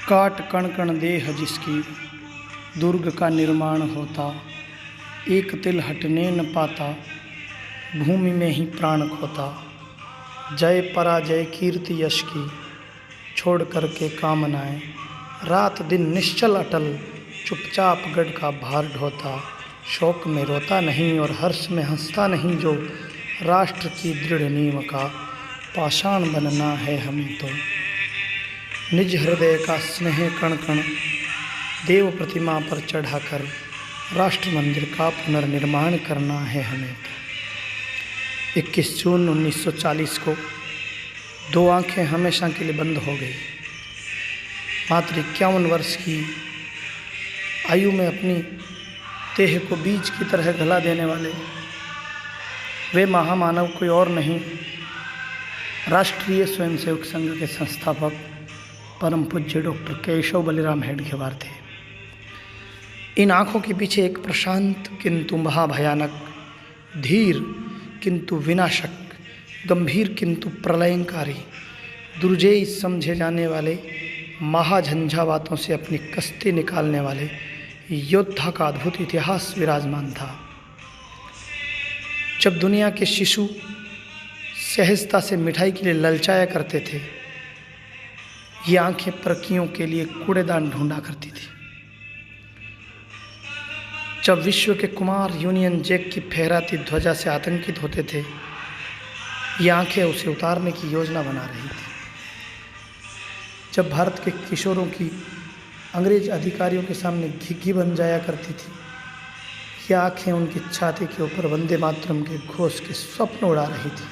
काट कण कण देह जिसकी दुर्ग का निर्माण होता, एक तिल हटने न पाता, भूमि में ही प्राण खोता। जय पराजय कीर्ति यश की छोड़ करके कामनाएं, रात दिन निश्चल अटल चुपचाप गढ़ का भार ढोता। शोक में रोता नहीं और हर्ष में हंसता नहीं, जो राष्ट्र की दृढ़ नींव का पाषाण बनना है हमें तो। निज हृदय का स्नेह कण कण देव प्रतिमा पर चढ़ाकर राष्ट्र मंदिर का पुनर्निर्माण करना है हमें तो। 21 जून 1940 को दो आंखें हमेशा के लिए बंद हो गई। मात्र 51 वर्ष की आयु में अपनी देह को बीज की तरह गला देने वाले वे महामानव कोई और नहीं, राष्ट्रीय स्वयंसेवक संघ के संस्थापक परम पूज्य डॉक्टर केशव बलिराम हेडगेवार थे। इन आँखों के पीछे एक प्रशांत किंतु महाभयानक, धीर किंतु विनाशक, गंभीर किंतु प्रलयंकारी, दुर्जेय समझे जाने वाले, महाझंझावातों से अपनी कश्ती निकालने वाले योद्धा का अद्भुत इतिहास विराजमान था। जब दुनिया के शिशु सहजता से मिठाई के लिए ललचाया करते थे, ये आंखें परकियों के लिए कूड़ेदान ढूंढा करती थी। जब विश्व के कुमार यूनियन जैक की फहराती ध्वजा से आतंकित होते थे, ये आंखें उसे उतारने की योजना बना रही थी। जब भारत के किशोरों की अंग्रेज अधिकारियों के सामने घिघी बन जाया करती थी, ये आंखें उनकी छाती के ऊपर वंदे मातरम के घोष के स्वप्न उड़ा रही थी।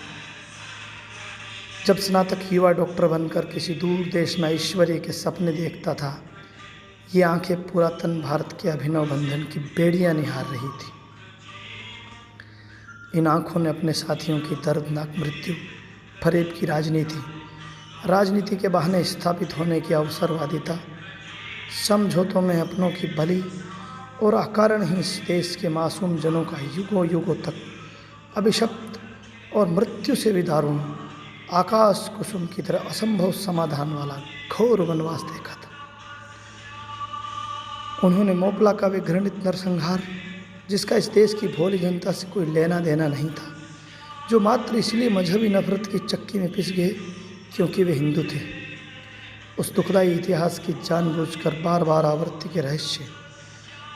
जब स्नातक युवा डॉक्टर बनकर किसी दूर देश में ऐश्वर्य के सपने देखता था, ये आंखें पुरातन भारत के अभिनव बंधन की बेड़ियां निहार रही थी। इन आंखों ने अपने साथियों की दर्दनाक मृत्यु, फरेब की राजनीति के बहाने स्थापित होने की अवसरवादिता, समझौतों में अपनों की बलि और अकारण ही इस देश के मासूम जनों का युगों युगों तक अभिशप्त और मृत्यु से भी दारुण आकाश कुसुम की तरह असंभव समाधान वाला घोर वनवास देखा था। उन्होंने मोपला का वे घृणित नरसंहार, जिसका इस देश की भोली जनता से कोई लेना देना नहीं था, जो मात्र इसलिए मजहबी नफरत की चक्की में पिस गए क्योंकि वे हिंदू थे, उस दुखदायी इतिहास की जानबूझकर बार बार आवृत्ति के रहस्य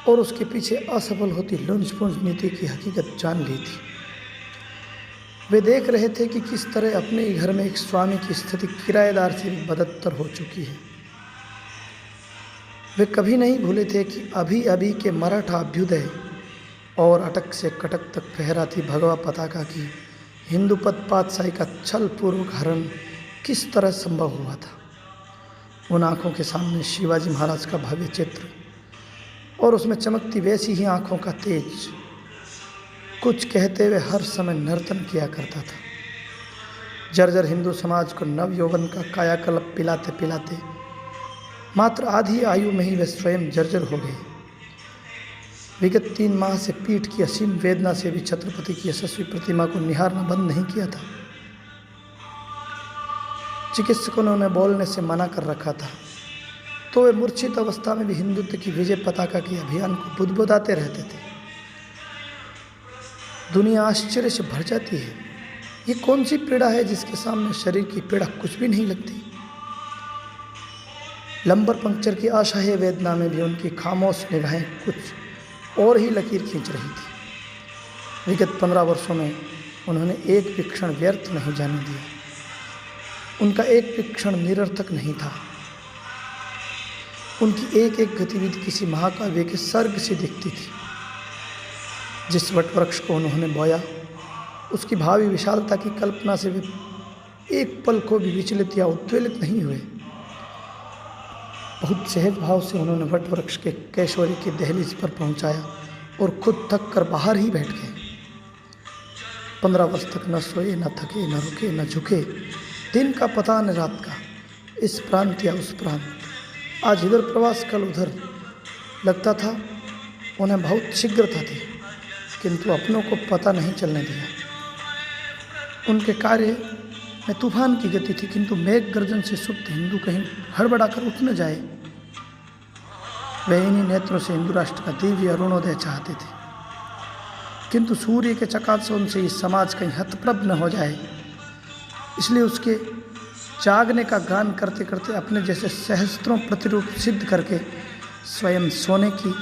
और उसके पीछे असफल होती लुंज-पुंज नीति की हकीकत जान ली थी। वे देख रहे थे कि किस तरह अपने ही घर में एक स्वामी की स्थिति किराएदार से भी बदतर हो चुकी है। वे कभी नहीं भूले थे कि अभी अभी के मराठा अभ्युदय और अटक से कटक तक फहराती भगवा पताका की हिंदू पातशाही का छल पूर्वक हरण किस तरह संभव हुआ था। उन आँखों के सामने शिवाजी महाराज का भव्य चित्र और उसमें चमकती वैसी ही आँखों का तेज कुछ कहते हुए हर समय नर्तन किया करता था। जर्जर हिंदू समाज को नव यौवन का कायाकल्प पिलाते पिलाते मात्र आधी आयु में ही वे स्वयं जर्जर हो गए। विगत 3 माह से पीठ की असीम वेदना से भी छत्रपति की यशस्वी प्रतिमा को निहारना बंद नहीं किया था। चिकित्सकों ने उन्हें बोलने से मना कर रखा था, तो वे मूर्छित अवस्था में भी हिंदुत्व की विजय पताका के अभियान को बुदबुदाते रहते थे। दुनिया आश्चर्य से भर जाती है। ये कौन सी पीड़ा है जिसके सामने शरीर की पीड़ा कुछ भी नहीं लगती। लंबर पंक्चर की असह्य वेदना में भी उनकी खामोश निगाहें कुछ और ही लकीर खींच रही थी। विगत 15 वर्षों में उन्होंने एक भी क्षण व्यर्थ नहीं जाने दिया। उनका एक भी क्षण निरर्थक नहीं था। उनकी एक एक गतिविधि किसी महाकाव्य के सर्ग से दिखती थी। जिस वटवृक्ष को उन्होंने बोया, उसकी भावी विशालता की कल्पना से वे एक पल को भी विचलित या उद्वेलित नहीं हुए। बहुत सहज भाव से उन्होंने वटवृक्ष के कैशोरी की दहलीज पर पहुंचाया और खुद थक कर बाहर ही बैठ गए। 15 वर्ष तक न सोए, न थके, न रुके, न झुके, दिन का पता न रात का, इस प्रांत या उस प्रांत, आज इधर प्रवास कल उधर। लगता था उन्हें बहुत शीघ्रता थी, किंतु अपनों को पता नहीं चलने दिया। उनके कार्य में तूफान की गति थी, किंतु मेघ गर्जन से सुप्त हिंदू कहीं हड़बड़ा कर उठ न जाए। वे इन्हीं नेत्रों से हिंदू राष्ट्र का दिव्य अरुणोदय चाहते थे, किंतु सूर्य के चकाचौंध से इस समाज कहीं हतप्रभ न हो जाए, इसलिए उसके जागने का गान करते करते अपने जैसे सहस्त्रों प्रतिरूप सिद्ध करके स्वयं सोने की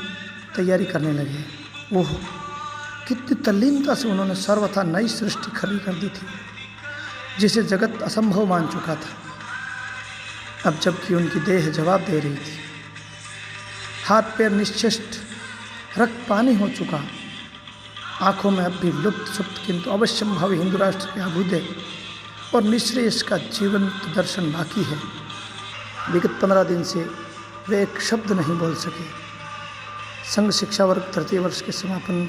तैयारी करने लगे। ओह, कितनी तल्लीनता से उन्होंने सर्वथा नई सृष्टि खड़ी कर दी थी, जिसे जगत असंभव मान चुका था। अब जबकि उनकी देह जवाब दे रही थी, हाथ पैर निश्चेष्ट, रक्त पानी हो चुका, आंखों में अब भी लुप्त सुप्त किंतु अवश्यंभावी हिंदू राष्ट्र के अभ्युदय और निःश्रेयस का जीवंत दर्शन बाकी है। विगत 15 दिन से वे एक शब्द नहीं बोल सके। संघ शिक्षा वर्ग तृतीय वर्ष के समापन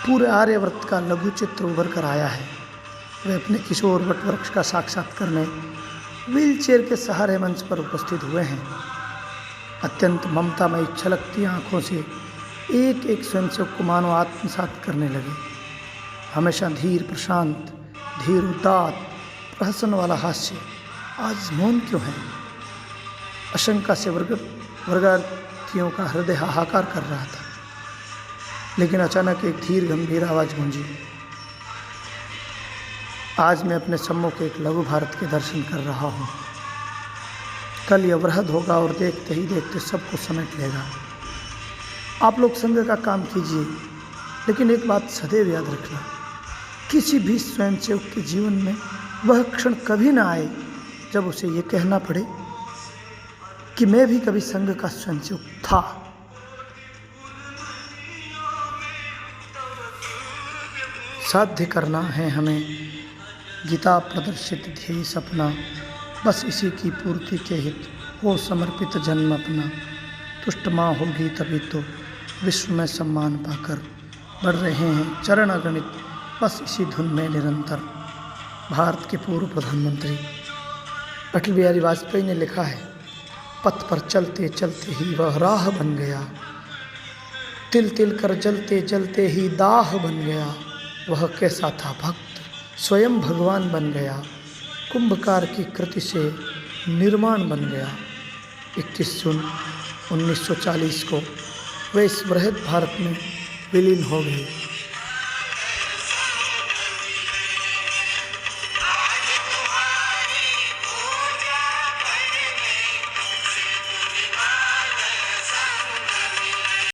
पूरे आर्यव्रत का लघु चित्र उभर कर आया है। वे अपने किशोर वट वृक्ष का साक्षात करने व्हीलचेयर के सहारे मंच पर उपस्थित हुए हैं। अत्यंत ममतामयी छलकती आंखों से एक एक स्वयंसेवक को मानो आत्मसात करने लगे। हमेशा धीर प्रशांत, धीर उदात, प्रहसन वाला हास्य आज मौन क्यों है? आशंका से वर्गार्थियों का हृदय हाहाकार कर रहा था, लेकिन अचानक एक धीर गंभीर आवाज गूंजी। आज मैं अपने सम्मुख एक लघु भारत के दर्शन कर रहा हूँ। कल यह वृहद होगा और देखते ही देखते सबको समेट लेगा। आप लोग संघ का काम कीजिए, लेकिन एक बात सदैव याद रखना, किसी भी स्वयंसेवक के जीवन में वह क्षण कभी ना आए जब उसे ये कहना पड़े कि मैं भी कभी संघ का स्वयंसेवक था। साध्य करना है हमें गीता प्रदर्शित ध्येय सपना, बस इसी की पूर्ति के हित हो समर्पित जन्म अपना। तुष्ट माँ होगी तभी तो विश्व में सम्मान पाकर बढ़ रहे हैं चरण अगणित, बस इसी धुन में निरंतर। भारत के पूर्व प्रधानमंत्री अटल बिहारी वाजपेयी ने लिखा है, पथ पर चलते चलते ही वह राह बन गया, तिल तिल कर जलते जलते ही दाह बन गया। वह कैसा था भक्त, स्वयं भगवान बन गया, कुंभकार की कृति से निर्माण बन गया। 21 जून 1940 को वे इस वृहद भारत में विलीन हो गए।